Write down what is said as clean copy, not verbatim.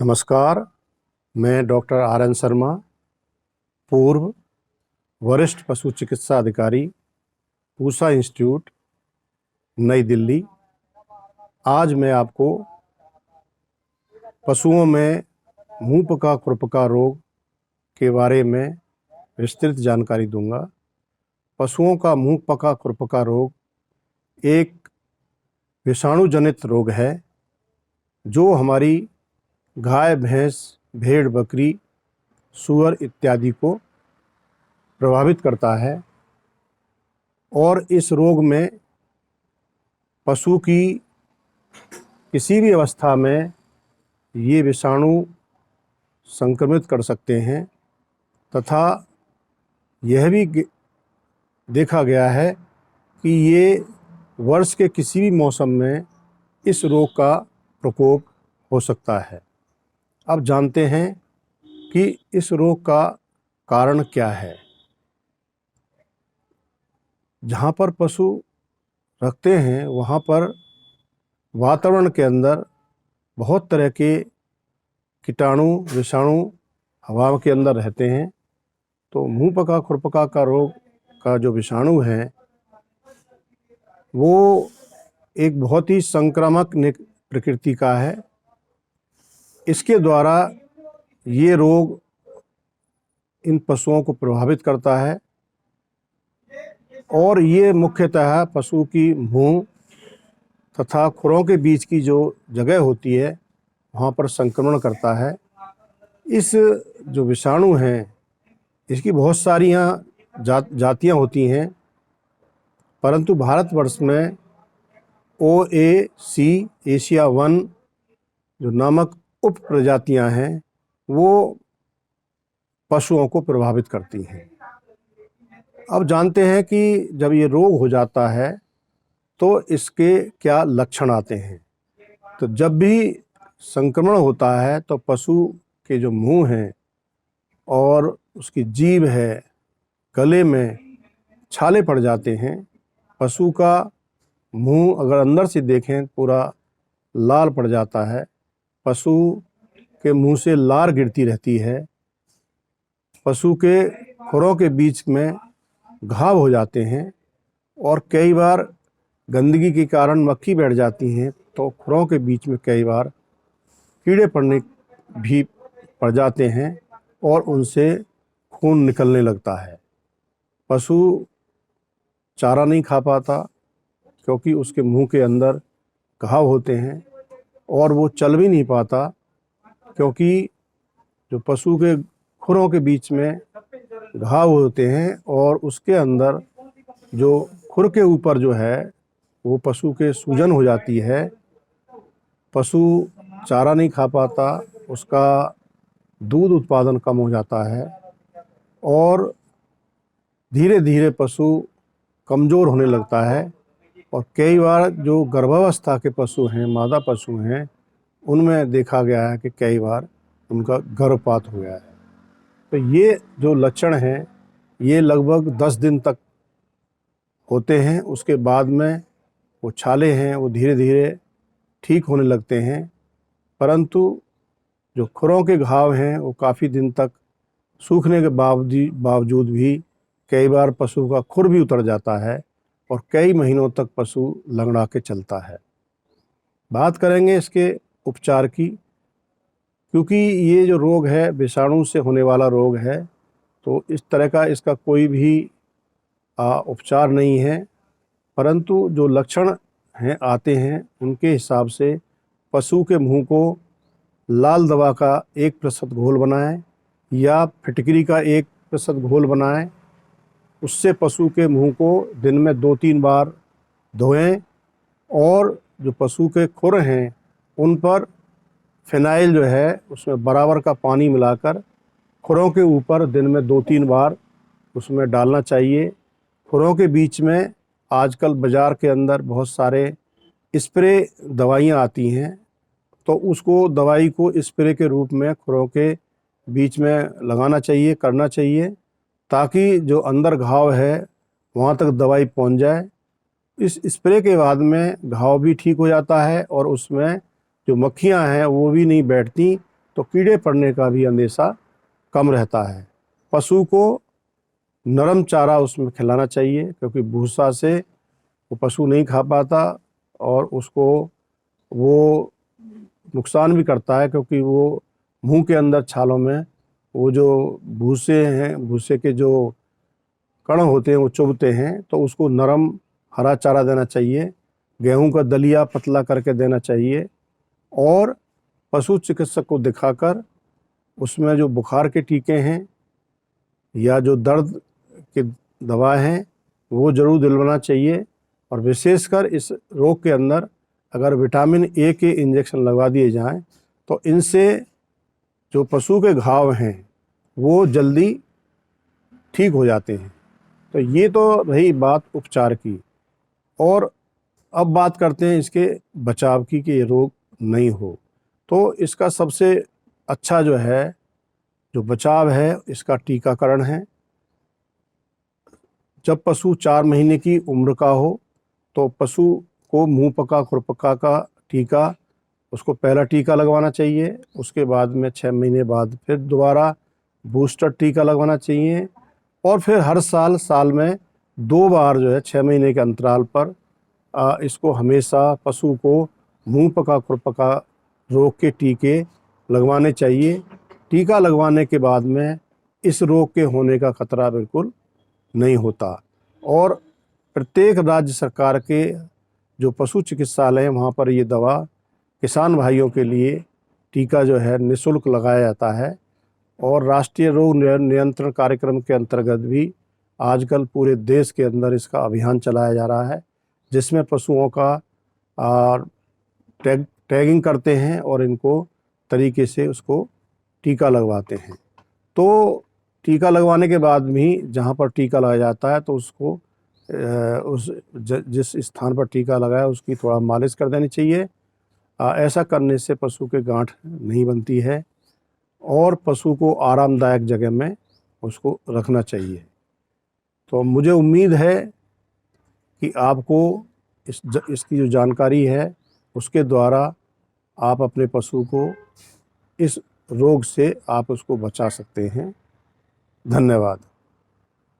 नमस्कार। मैं doctor RN. Sharma, पूर्व वरिष्ठ पशु चिकित्सा अधिकारी, पूसा इंस्टीट्यूट, नई दिल्ली। आज मैं आपको पशुओं में मुंह पका खुरपका रोग के बारे में विस्तृत जानकारी दूंगा। पशुओं का मुंह पका खुरपका रोग एक विषाणु जनित रोग है जो हमारी गाय, भैंस, भेड़, बकरी, सूअर इत्यादि को प्रभावित करता है और इस रोग में पशु की किसी भी अवस्था में ये विषाणु संक्रमित कर सकते हैं तथा यह भी देखा गया है कि ये वर्ष के किसी भी मौसम में इस रोग का प्रकोप हो सकता है। अब जानते हैं कि इस रोग का कारण क्या है। जहाँ पर पशु रखते हैं वहाँ पर वातावरण के अंदर बहुत तरह के कीटाणु, विषाणु हवा के अंदर रहते हैं। तो मुंह पका खुरपका का रोग का जो विषाणु है वो एक बहुत ही संक्रामक प्रकृति का है। इसके द्वारा ये रोग इन पशुओं को प्रभावित करता है और ये मुख्यतः पशु की मुंह तथा खुरों के बीच की जो जगह होती है वहाँ पर संक्रमण करता है। इस जो विषाणु हैं इसकी बहुत सारी जातियाँ होती हैं, परंतु भारतवर्ष में OAC एशिया 1 जो नामक उप प्रजातियाँ हैं वो पशुओं को प्रभावित करती हैं। अब जानते हैं कि जब ये रोग हो जाता है तो इसके क्या लक्षण आते हैं। तो जब भी संक्रमण होता है तो पशु के जो मुंह हैं और उसकी जीभ है, गले में छाले पड़ जाते हैं। पशु का मुंह अगर अंदर से देखें पूरा लाल पड़ जाता है। पशु के मुंह से लार गिरती रहती है। पशु के खुरों के बीच में घाव हो जाते हैं और कई बार गंदगी के कारण मक्खी बैठ जाती हैं तो खुरों के बीच में कई बार कीड़े पड़ जाते हैं और उनसे खून निकलने लगता है। पशु चारा नहीं खा पाता क्योंकि उसके मुंह के अंदर घाव होते हैं और वो चल भी नहीं पाता क्योंकि जो पशु के खुरों के बीच में घाव होते हैं और उसके अंदर जो खुर के ऊपर जो है वो पशु के सूजन हो जाती है। पशु चारा नहीं खा पाता, उसका दूध उत्पादन कम हो जाता है और धीरे धीरे पशु कमज़ोर होने लगता है। और कई बार जो गर्भावस्था के पशु हैं, मादा पशु हैं, उनमें देखा गया है कि कई बार उनका गर्भपात हो गया है। तो ये जो लक्षण हैं ये लगभग 10 दिन तक होते हैं। उसके बाद में वो छाले हैं वो धीरे धीरे ठीक होने लगते हैं, परंतु जो खुरों के घाव हैं वो काफ़ी दिन तक सूखने के बावजूद भी कई बार पशु का खुर भी उतर जाता है और कई महीनों तक पशु लंगड़ा के चलता है। बात करेंगे इसके उपचार की, क्योंकि ये जो रोग है विषाणु से होने वाला रोग है तो इस तरह का इसका कोई भी उपचार नहीं है, परंतु जो लक्षण हैं आते हैं उनके हिसाब से पशु के मुंह को लाल दवा का 1% घोल बनाएं या फिटकरी का 1% घोल बनाएं। उससे पशु के मुंह को दिन में 2-3 बार धोएं और जो पशु के खुर हैं उन पर फिनाइल जो है उसमें बराबर का पानी मिलाकर खुरों के ऊपर दिन में 2-3 बार उसमें डालना चाहिए। खुरों के बीच में आजकल बाज़ार के अंदर बहुत सारे स्प्रे दवाइयाँ आती हैं, तो उसको दवाई को स्प्रे के रूप में खुरों के बीच में लगाना चाहिए, करना चाहिए, ताकि जो अंदर घाव है वहाँ तक दवाई पहुँच जाए। इस स्प्रे के बाद में घाव भी ठीक हो जाता है और उसमें जो मक्खियाँ हैं वो भी नहीं बैठती तो कीड़े पड़ने का भी अंदेशा कम रहता है। पशु को नरम चारा उसमें खिलाना चाहिए, क्योंकि भूसा से वो पशु नहीं खा पाता और उसको वो नुकसान भी करता है, क्योंकि वो मुंह के अंदर छालों में वो जो भूसे हैं, भूसे के जो कण होते हैं वो चुभते हैं। तो उसको नरम हरा चारा देना चाहिए, गेहूं का दलिया पतला करके देना चाहिए, और पशु चिकित्सक को दिखाकर उसमें जो बुखार के टीके हैं या जो दर्द की दवा हैं वो ज़रूर दिलवाना चाहिए। और विशेषकर इस रोग के अंदर अगर विटामिन ए के इंजेक्शन लगवा दिए जाएं तो इनसे जो पशु के घाव हैं वो जल्दी ठीक हो जाते हैं। तो ये तो रही बात उपचार की, और अब बात करते हैं इसके बचाव की कि ये रोग नहीं हो। तो इसका सबसे अच्छा जो बचाव है इसका टीकाकरण है। जब पशु 4 महीने की उम्र का हो तो पशु को मुंह पका खुरपका का टीका, उसको पहला टीका लगवाना चाहिए। उसके बाद में 6 महीने बाद फिर दोबारा बूस्टर टीका लगवाना चाहिए, और फिर हर साल में 2 बार 6 महीने के अंतराल पर इसको हमेशा पशु को मुंह पका खुरपका रोग के टीके लगवाने चाहिए। टीका लगवाने के बाद में इस रोग के होने का खतरा बिल्कुल नहीं होता। और प्रत्येक राज्य सरकार के जो पशु चिकित्सालय हैं वहाँ पर ये दवा किसान भाइयों के लिए टीका निःशुल्क लगाया जाता है। और राष्ट्रीय रोग नियंत्रण कार्यक्रम के अंतर्गत भी आजकल पूरे देश के अंदर इसका अभियान चलाया जा रहा है, जिसमें पशुओं का टैगिंग करते हैं और इनको तरीके से उसको टीका लगवाते हैं। तो टीका लगवाने के बाद भी जहाँ पर टीका लगाया जाता है तो उसको जिस स्थान पर टीका लगाया उसकी थोड़ा मालिश कर देनी चाहिए। ऐसा करने से पशु के गांठ नहीं बनती है और पशु को आरामदायक जगह में उसको रखना चाहिए। तो मुझे उम्मीद है कि आपको इसकी जो जानकारी है उसके द्वारा आप अपने पशु को इस रोग से आप उसको बचा सकते हैं। धन्यवाद।